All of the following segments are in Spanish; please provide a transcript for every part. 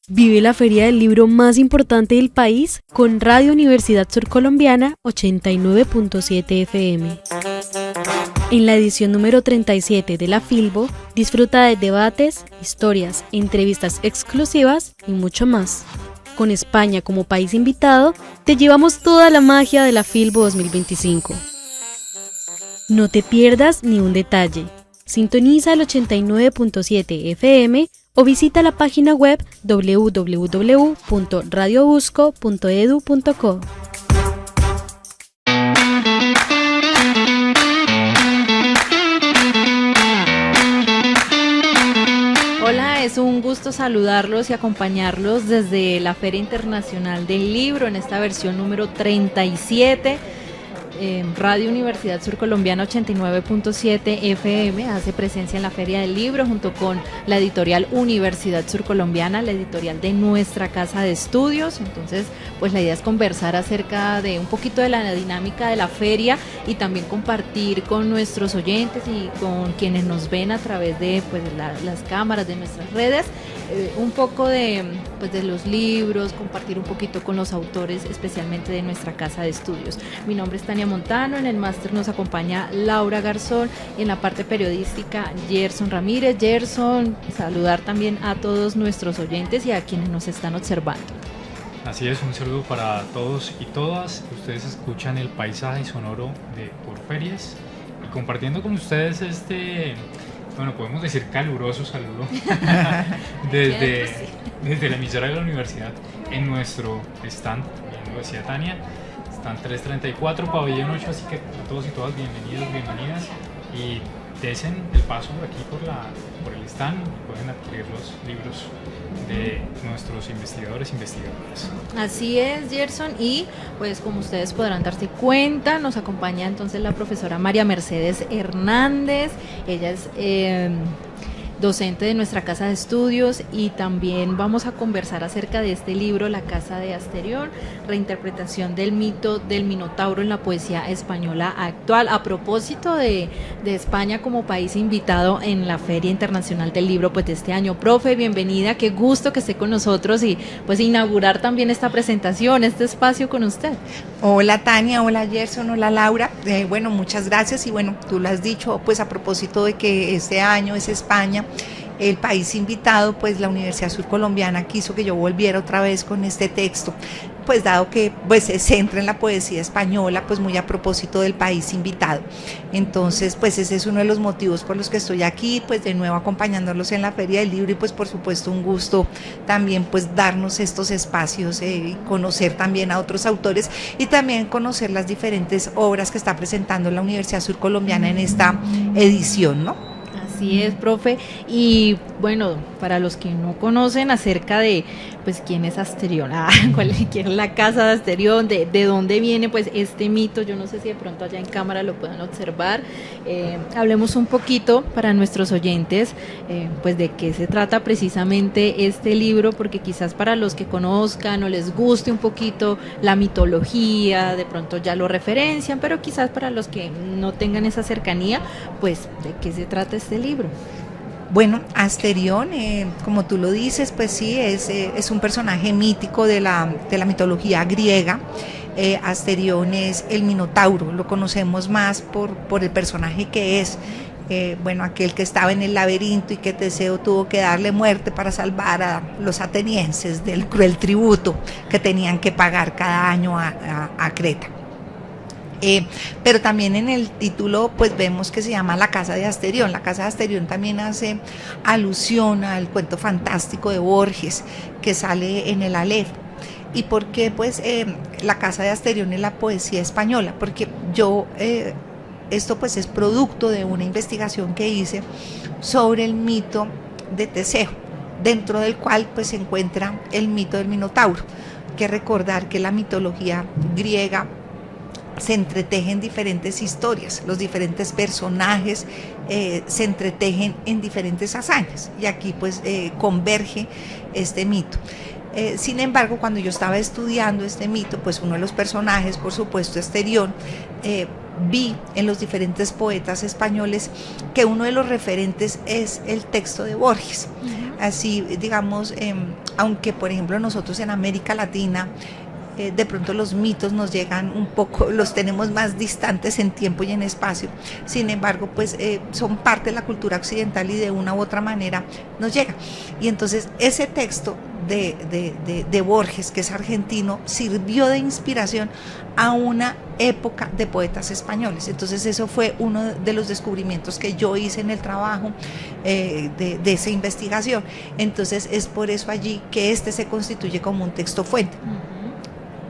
Vive la feria del libro más importante del país con Radio Universidad Surcolombiana 89.7 FM. En la edición número 37 de la Filbo, disfruta de debates, historias, entrevistas exclusivas y mucho más. Con España como país invitado, te llevamos toda la magia de la Filbo 2025. No te pierdas ni un detalle. Sintoniza el 89.7 FM o visita la página web www.radiobusco.edu.co. Hola, es un gusto saludarlos y acompañarlos desde la Feria Internacional del Libro en esta versión número 37. Radio Universidad Surcolombiana 89.7 FM hace presencia en la Feria del Libro junto con la editorial Universidad Surcolombiana, la editorial de nuestra casa de estudios. Entonces, pues la idea es conversar acerca de un poquito de la dinámica de la feria y también compartir con nuestros oyentes y con quienes nos ven a través de pues, las cámaras de nuestras redes, un poco de los libros, compartir un poquito con los autores, especialmente de nuestra casa de estudios. Mi nombre es Tania Montano, en el máster nos acompaña Laura Garzón y en la parte periodística Gerson Ramírez. Gerson, saludar también a todos nuestros oyentes y a quienes nos están observando. Así es, un saludo para todos y todas. Ustedes escuchan el paisaje sonoro de Por Ferias y compartiendo con ustedes podemos decir caluroso saludo desde la emisora de la universidad en nuestro stand, bien lo decía Tania, stand 334, pabellón 8, así que a todos y todas bienvenidos, bienvenidas y desen el paso por aquí por el stand y pueden adquirir los libros de nuestros investigadoras. Así es, Gerson, y pues como ustedes podrán darse cuenta, nos acompaña entonces la profesora María Mercedes Hernández. Ella es docente de nuestra casa de estudios y también vamos a conversar acerca de este libro, La Casa de Asterión, reinterpretación del mito del Minotauro en la poesía española actual, a propósito de España como país invitado en la Feria Internacional del Libro pues de este año. Profe, bienvenida, qué gusto que esté con nosotros y pues inaugurar también esta presentación, este espacio con usted. Hola Tania, hola Gerson, hola Laura, bueno, muchas gracias y bueno, tú lo has dicho, pues a propósito de que este año es España el país invitado, pues la Universidad Surcolombiana quiso que yo volviera otra vez con este texto, pues dado que pues se centra en la poesía española, pues muy a propósito del país invitado. Entonces, pues ese es uno de los motivos por los que estoy aquí, pues de nuevo acompañándolos en la Feria del Libro y pues por supuesto un gusto también pues darnos estos espacios y conocer también a otros autores y también conocer las diferentes obras que está presentando la Universidad Surcolombiana en esta edición, ¿no? Así es, profe, y bueno, para los que no conocen acerca de pues quién es Asterión, quién es la casa de Asterión, de dónde viene pues este mito, yo no sé si de pronto allá en cámara lo puedan observar, hablemos un poquito para nuestros oyentes pues de qué se trata precisamente este libro, porque quizás para los que conozcan o les guste un poquito la mitología, de pronto ya lo referencian, pero quizás para los que no tengan esa cercanía, pues de qué se trata este libro. Bueno, Asterión, como tú lo dices, pues sí, es un personaje mítico de la mitología griega. Asterión es el Minotauro, lo conocemos más por el personaje que es, aquel que estaba en el laberinto y que Teseo tuvo que darle muerte para salvar a los atenienses del cruel tributo que tenían que pagar cada año a Creta. Pero también en el título pues vemos que se llama La Casa de Asterión. La Casa de Asterión también hace alusión al cuento fantástico de Borges que sale en el Aleph. ¿Y por qué pues La Casa de Asterión es la poesía española? Porque esto pues es producto de una investigación que hice sobre el mito de Teseo, dentro del cual pues se encuentra el mito del Minotauro. Hay que recordar que la mitología griega se entretejen diferentes historias, los diferentes personajes se entretejen en diferentes hazañas y aquí pues converge este mito. Sin embargo, cuando yo estaba estudiando este mito, pues uno de los personajes, por supuesto Asterión, vi en los diferentes poetas españoles que uno de los referentes es el texto de Borges. así, digamos, aunque por ejemplo nosotros en América Latina, de pronto los mitos nos llegan un poco, los tenemos más distantes en tiempo y en espacio, sin embargo pues son parte de la cultura occidental y de una u otra manera nos llega. Y entonces ese texto de Borges, que es argentino, sirvió de inspiración a una época de poetas españoles. Entonces eso fue uno de los descubrimientos que yo hice en el trabajo de esa investigación. Entonces es por eso allí que este se constituye como un texto fuente.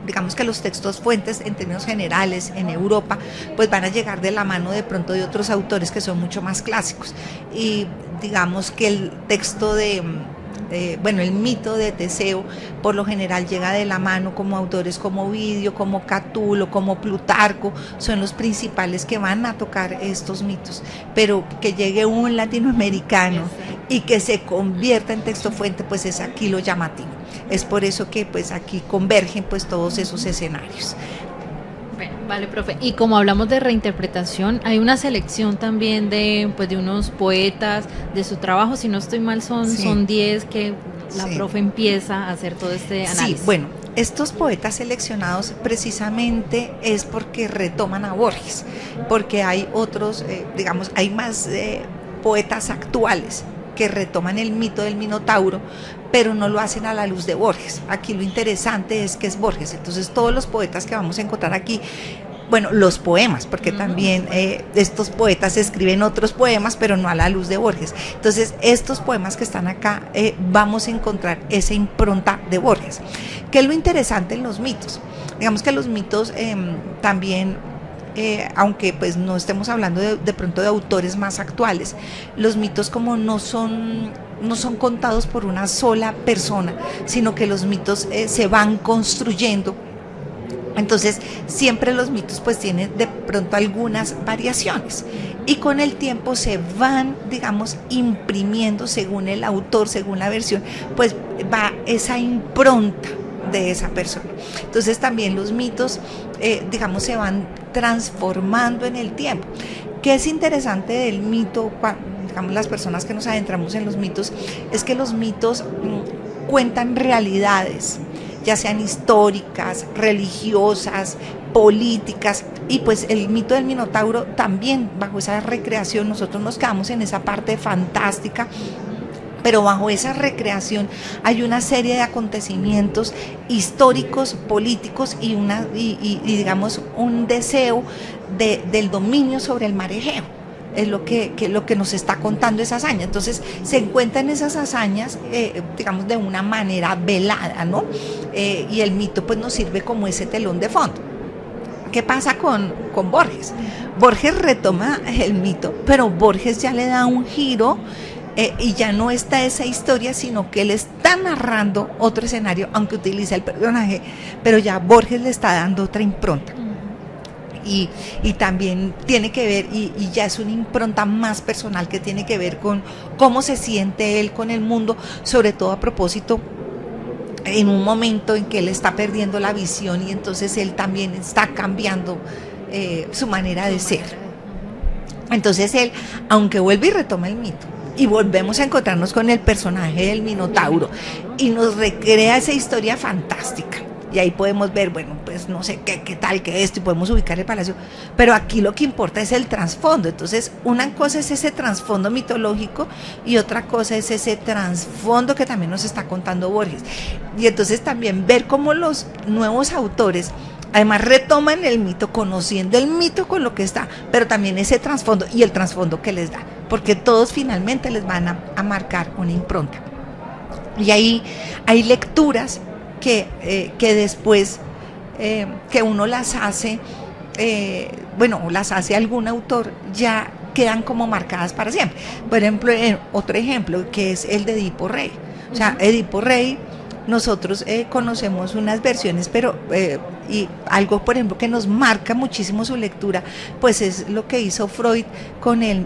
Digamos que los textos fuentes en términos generales en Europa pues van a llegar de la mano de pronto de otros autores que son mucho más clásicos, y digamos que el texto el mito de Teseo por lo general llega de la mano como autores como Ovidio, como Catulo, como Plutarco, son los principales que van a tocar estos mitos, pero que llegue un latinoamericano y que se convierta en texto fuente, pues es aquí lo llamativo. Es por eso que pues aquí convergen pues todos esos escenarios. Bueno, vale, profe. Y como hablamos de reinterpretación, hay una selección también de unos poetas, de su trabajo, si no estoy mal son 10 que la profe empieza a hacer todo este análisis. Sí, bueno, estos poetas seleccionados precisamente es porque retoman a Borges, porque hay otros, hay más poetas actuales que retoman el mito del Minotauro, pero no lo hacen a la luz de Borges. Aquí lo interesante es que es Borges. Entonces todos los poetas que vamos a encontrar aquí, bueno, los poemas, porque también estos poetas escriben otros poemas, pero no a la luz de Borges. Entonces estos poemas que están acá, vamos a encontrar esa impronta de Borges. ¿Qué es lo interesante en los mitos? Digamos que los mitos también, aunque pues no estemos hablando de pronto de autores más actuales, los mitos como no son contados por una sola persona, sino que los mitos se van construyendo. Entonces siempre los mitos pues tienen de pronto algunas variaciones y con el tiempo se van, digamos, imprimiendo según el autor, según la versión, pues va esa impronta de esa persona. Entonces también los mitos, se van transformando en el tiempo. ¿Qué es interesante del mito? Digamos, las personas que nos adentramos en los mitos, es que los mitos cuentan realidades, ya sean históricas, religiosas, políticas, y pues el mito del Minotauro también, bajo esa recreación, nosotros nos quedamos en esa parte fantástica, pero bajo esa recreación hay una serie de acontecimientos históricos, políticos y digamos un deseo del dominio sobre el mar Egeo. Es lo que nos está contando esa hazaña. Entonces se encuentran esas hazañas, de una manera velada, ¿no? Y el mito pues nos sirve como ese telón de fondo. ¿Qué pasa con Borges? Borges retoma el mito, pero Borges ya le da un giro. Y ya no está esa historia, sino que él está narrando otro escenario, aunque utiliza el personaje, pero ya Borges le está dando otra impronta. Y también tiene que ver, y ya es una impronta más personal que tiene que ver con cómo se siente él con el mundo, sobre todo a propósito en un momento en que él está perdiendo la visión y entonces él también está cambiando su manera de ser. Entonces él, aunque vuelve y retoma el mito, y volvemos a encontrarnos con el personaje del Minotauro y nos recrea esa historia fantástica, y ahí podemos ver, bueno, pues no sé qué tal que esto, y podemos ubicar el palacio, pero aquí lo que importa es el trasfondo. Entonces una cosa es ese trasfondo mitológico y otra cosa es ese trasfondo que también nos está contando Borges, y entonces también ver cómo los nuevos autores además retoman el mito, conociendo el mito con lo que está, pero también ese trasfondo y el trasfondo que les da, porque todos finalmente les van a marcar una impronta. Y ahí hay lecturas que después que uno las hace, las hace algún autor, ya quedan como marcadas para siempre. Por ejemplo, otro ejemplo que es el de Edipo Rey. O sea, Edipo Rey, nosotros conocemos unas versiones, pero y algo, por ejemplo, que nos marca muchísimo su lectura, pues es lo que hizo Freud con el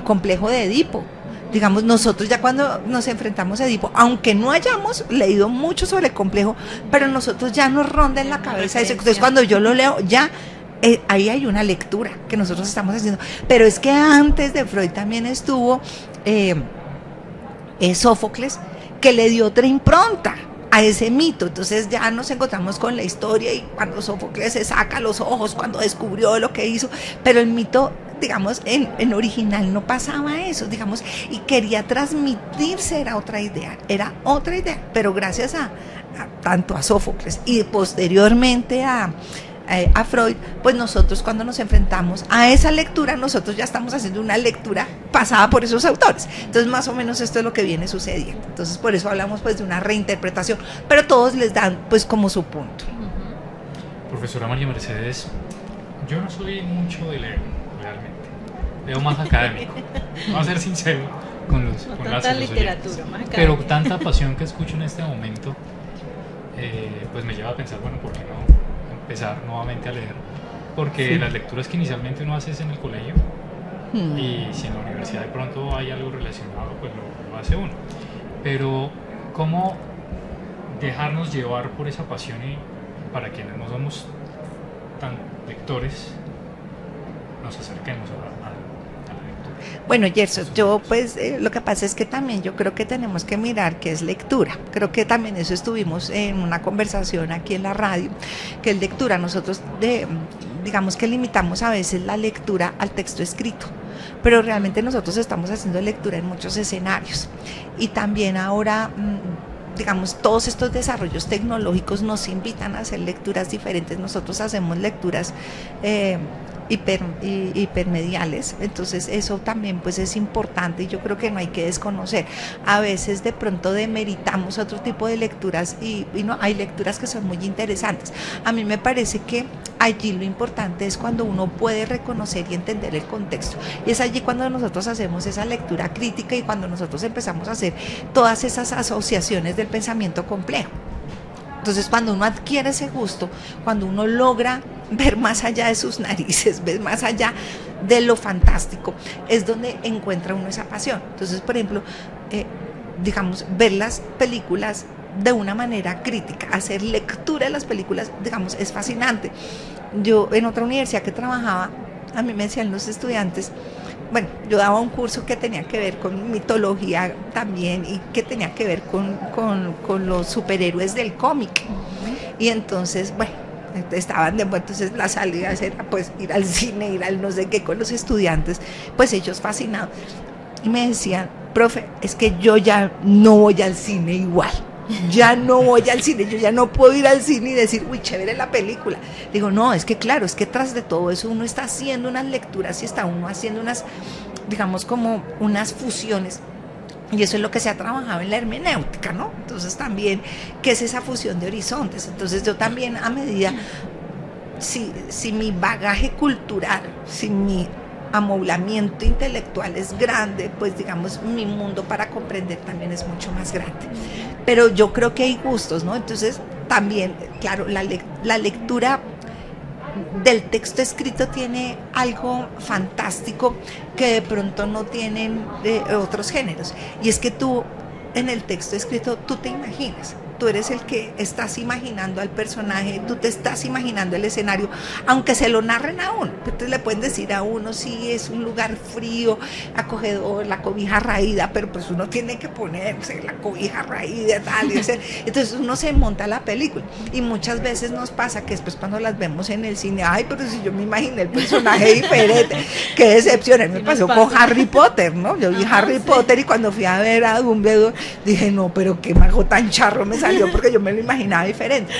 complejo de Edipo. Digamos, nosotros ya cuando nos enfrentamos a Edipo, aunque no hayamos leído mucho sobre el complejo, pero nosotros ya nos ronda en la cabeza eso. Entonces cuando yo lo leo, ya ahí hay una lectura que nosotros estamos haciendo. Pero es que antes de Freud también estuvo Sófocles, que le dio otra impronta a ese mito. Entonces ya nos encontramos con la historia y cuando Sófocles se saca los ojos, cuando descubrió lo que hizo, pero el mito, digamos, en original no pasaba eso, digamos, y quería transmitirse, era otra idea, pero gracias a tanto a Sófocles y posteriormente a Freud, pues nosotros cuando nos enfrentamos a esa lectura, nosotros ya estamos haciendo una lectura pasada por esos autores. Entonces más o menos esto es lo que viene sucediendo. Entonces por eso hablamos pues de una reinterpretación, pero todos les dan pues como su punto. Profesora María Mercedes, yo no soy mucho de leer, realmente. Leo más académico. Voy a ser sincero con los literatura, más académica. Pero tanta pasión que escucho en este momento, pues me lleva a pensar, bueno, ¿por qué no empezar nuevamente a leer? Porque las lecturas que inicialmente uno hace es en el colegio, y si en la universidad de pronto hay algo relacionado, pues lo hace uno. Pero ¿cómo dejarnos llevar por esa pasión y para quienes no somos tan lectores, nos acerquemos a la lectura? Bueno, Gerson, yo pues lo que pasa es que también yo creo que tenemos que mirar qué es lectura. Creo que también eso estuvimos en una conversación aquí en la radio, que es lectura. Nosotros digamos que limitamos a veces la lectura al texto escrito, pero realmente nosotros estamos haciendo lectura en muchos escenarios. Y también ahora digamos, todos estos desarrollos tecnológicos nos invitan a hacer lecturas diferentes. Nosotros hacemos lecturas hipermediales, entonces eso también pues es importante y yo creo que no hay que desconocer. A veces de pronto demeritamos otro tipo de lecturas y no, hay lecturas que son muy interesantes. A mí me parece que allí lo importante es cuando uno puede reconocer y entender el contexto, y es allí cuando nosotros hacemos esa lectura crítica y cuando nosotros empezamos a hacer todas esas asociaciones del pensamiento complejo. Entonces cuando uno adquiere ese gusto, cuando uno logra ver más allá de sus narices, ver más allá de lo fantástico, es donde encuentra uno esa pasión. Entonces, por ejemplo, digamos, ver las películas de una manera crítica, hacer lectura de las películas, digamos, es fascinante. Yo en otra universidad que trabajaba, a mí me decían los estudiantes, bueno, yo daba un curso que tenía que ver con mitología también y que tenía que ver con los superhéroes del cómic. Y entonces, bueno, estaban de vuelta, entonces la salida era pues ir al cine, ir al no sé qué con los estudiantes, pues ellos fascinados. Y me decían, profe, es que yo ya no voy al cine igual. Ya no voy al cine, yo ya no puedo ir al cine y decir, uy, chévere la película. Digo, no, es que claro, es que tras de todo eso uno está haciendo unas lecturas y está uno haciendo unas, digamos, como unas fusiones. Y eso es lo que se ha trabajado en la hermenéutica, ¿no? Entonces también, ¿qué es esa fusión de horizontes? Entonces yo también a medida, si mi bagaje cultural, si mi amoblamiento intelectual es grande, pues digamos mi mundo para comprender también es mucho más grande. Pero yo creo que hay gustos, ¿no? Entonces también, claro, la lectura del texto escrito tiene algo fantástico que de pronto no tienen otros géneros, y es que tú en el texto escrito tú te imaginas. Tú eres el que estás imaginando al personaje, tú te estás imaginando el escenario, aunque se lo narren a uno. Entonces le pueden decir a uno, sí, es un lugar frío, acogedor, la cobija raída, pero pues uno tiene que ponerse la cobija raída, tal, y entonces uno se monta la película. Y muchas veces nos pasa que después cuando las vemos en el cine, ay, pero si yo me imaginé el personaje diferente, qué decepción. A mí me pasó con Harry Potter, ¿no? Yo vi Harry Potter y cuando fui a ver a Dumbledore, dije, no, pero qué mago tan charro me salió, porque yo me lo imaginaba diferente.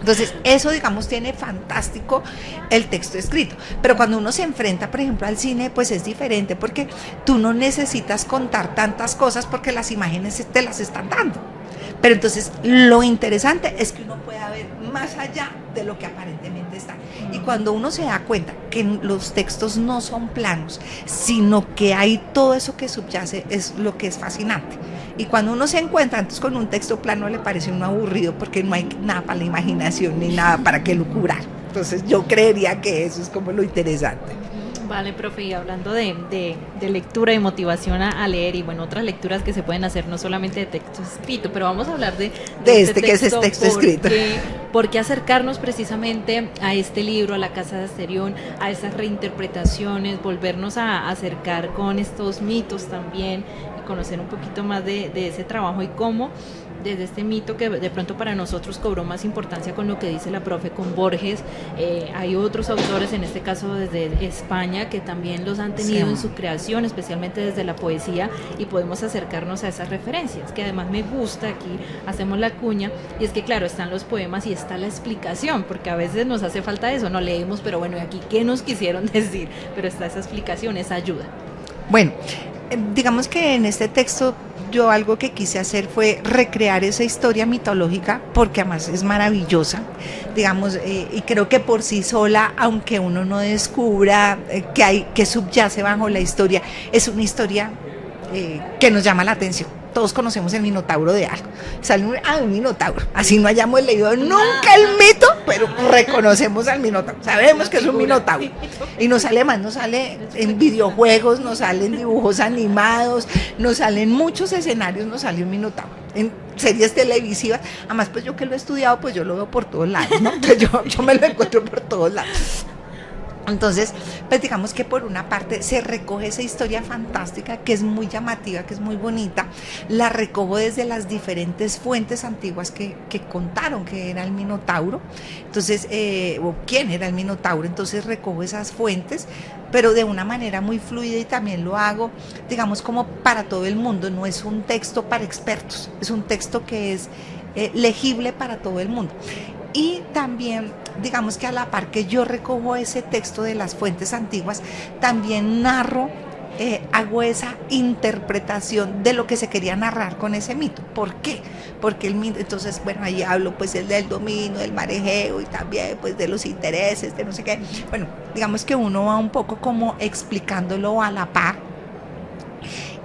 Entonces eso, digamos, tiene fantástico el texto escrito, pero cuando uno se enfrenta, por ejemplo, al cine, pues es diferente, porque tú no necesitas contar tantas cosas porque las imágenes te las están dando. Pero entonces lo interesante es que uno pueda ver más allá de lo que aparentemente está. Y cuando uno se da cuenta que los textos no son planos, sino que hay todo eso que subyace, es lo que es fascinante. Y cuando uno se encuentra entonces con un texto plano, le parece uno aburrido porque no hay nada para la imaginación ni nada para que lucurar. Entonces yo creería que eso es como lo interesante. Vale, profe, y hablando de lectura y motivación a leer y bueno, otras lecturas que se pueden hacer, no solamente de texto escrito, pero vamos a hablar de este que es el texto escrito. ¿Por qué acercarnos precisamente a este libro, a La Casa de Asterión, a esas reinterpretaciones, volvernos a acercar con estos mitos también y conocer un poquito más de ese trabajo y cómo desde este mito que de pronto para nosotros cobró más importancia con lo que dice la profe, con Borges, hay otros autores, en este caso desde España, que también los han tenido en su creación, especialmente desde la poesía, y podemos acercarnos a esas referencias, que además me gusta, aquí hacemos la cuña, y es que claro, están los poemas y está la explicación, porque a veces nos hace falta eso, no leemos, pero bueno, ¿y aquí qué nos quisieron decir? Pero está esa explicación, esa ayuda. Bueno, digamos que en este texto yo algo que quise hacer fue recrear esa historia mitológica, porque además es maravillosa, digamos, y creo que por sí sola, aunque uno no descubra que subyace bajo la historia, es una historia que nos llama la atención. Todos conocemos el Minotauro de algo. Sale un Minotauro. Así no hayamos leído nunca el mito, pero reconocemos al Minotauro. Sabemos que es un Minotauro. Y nos sale más, nos sale en videojuegos, nos sale en dibujos animados, nos sale en muchos escenarios, nos sale un Minotauro. En series televisivas. Además, pues yo que lo he estudiado, pues yo lo veo por todos lados, ¿no? Entonces yo me lo encuentro por todos lados. Entonces, pues digamos que por una parte se recoge esa historia fantástica que es muy llamativa, que es muy bonita, la recojo desde las diferentes fuentes antiguas que contaron que era el Minotauro, entonces, o quién era el Minotauro, entonces recojo esas fuentes, pero de una manera muy fluida y también lo hago, digamos, como para todo el mundo, no es un texto para expertos, es un texto que es legible para todo el mundo. Y también, digamos que a la par que yo recojo ese texto de las fuentes antiguas, también narro, hago esa interpretación de lo que se quería narrar con ese mito. ¿Por qué? Porque el mito, entonces, bueno, ahí hablo pues el del dominio, del marejeo y también pues de los intereses, de no sé qué. Bueno, digamos que uno va un poco como explicándolo a la par.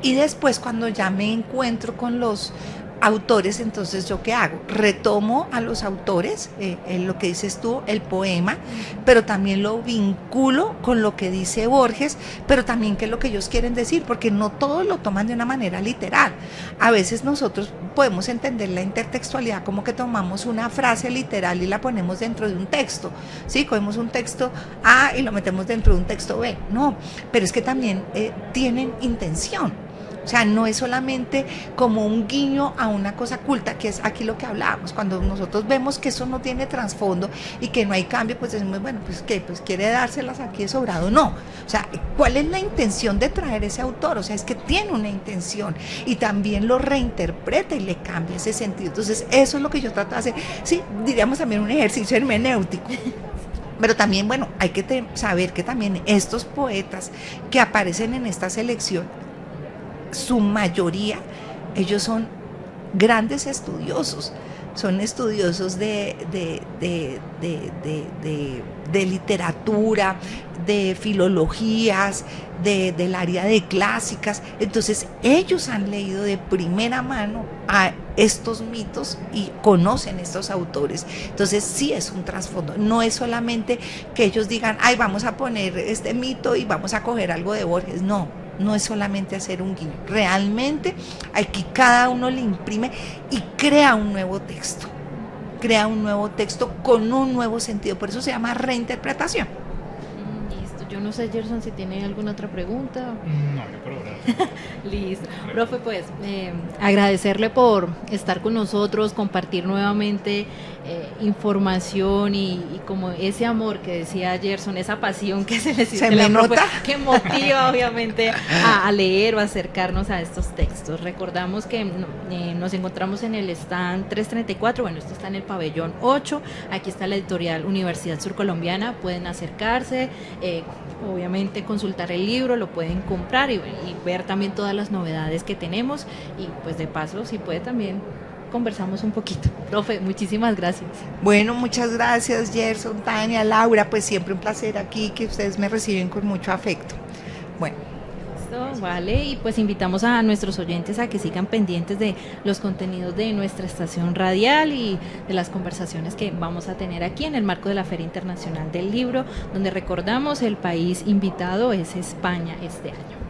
Y después cuando ya me encuentro con los autores, entonces ¿yo qué hago? Retomo a los autores, en lo que dices tú, el poema, pero también lo vinculo con lo que dice Borges, pero también qué es lo que ellos quieren decir, porque no todos lo toman de una manera literal. A veces nosotros podemos entender la intertextualidad como que tomamos una frase literal y la ponemos dentro de un texto, ¿sí? Cogemos un texto A y lo metemos dentro de un texto B, no, pero es que también tienen intención. O sea, no es solamente como un guiño a una cosa culta, que es aquí lo que hablábamos. Cuando nosotros vemos que eso no tiene trasfondo y que no hay cambio, pues decimos, bueno, pues ¿qué? Pues quiere dárselas aquí de sobrado. No. O sea, ¿cuál es la intención de traer ese autor? O sea, es que tiene una intención y también lo reinterpreta y le cambia ese sentido. Entonces, eso es lo que yo trato de hacer. Sí, diríamos también un ejercicio hermenéutico. Pero también, bueno, hay que saber que también estos poetas que aparecen en esta selección, su mayoría, ellos son grandes estudiosos, son estudiosos de literatura, de filologías, del área de clásicas. Entonces ellos han leído de primera mano a estos mitos y conocen estos autores. Entonces sí es un trasfondo, no es solamente que ellos digan, ay, vamos a poner este mito y vamos a coger algo de Borges. No es solamente hacer un guiño, realmente aquí cada uno le imprime y crea un nuevo texto con un nuevo sentido, por eso se llama reinterpretación. Listo, yo no sé, Gerson, si tiene alguna otra pregunta. No, yo por ahora. Listo, profe, pues agradecerle por estar con nosotros, compartir nuevamente información y como ese amor que decía Gerson, esa pasión que se le siente la profe, que motiva obviamente a leer o acercarnos a estos textos. Recordamos que nos encontramos en el stand 334, bueno, esto está en el pabellón 8, aquí está la editorial Universidad Surcolombiana, pueden acercarse, obviamente consultar el libro, lo pueden comprar y ver también todas las novedades que tenemos y pues de paso si puede también conversamos un poquito. Profe, muchísimas gracias. Bueno, muchas gracias, Gerson, Tania, Laura, pues siempre un placer aquí, que ustedes me reciben con mucho afecto. Bueno. Listo, vale, y pues invitamos a nuestros oyentes a que sigan pendientes de los contenidos de nuestra estación radial y de las conversaciones que vamos a tener aquí en el marco de la Feria Internacional del Libro, donde recordamos el país invitado es España este año.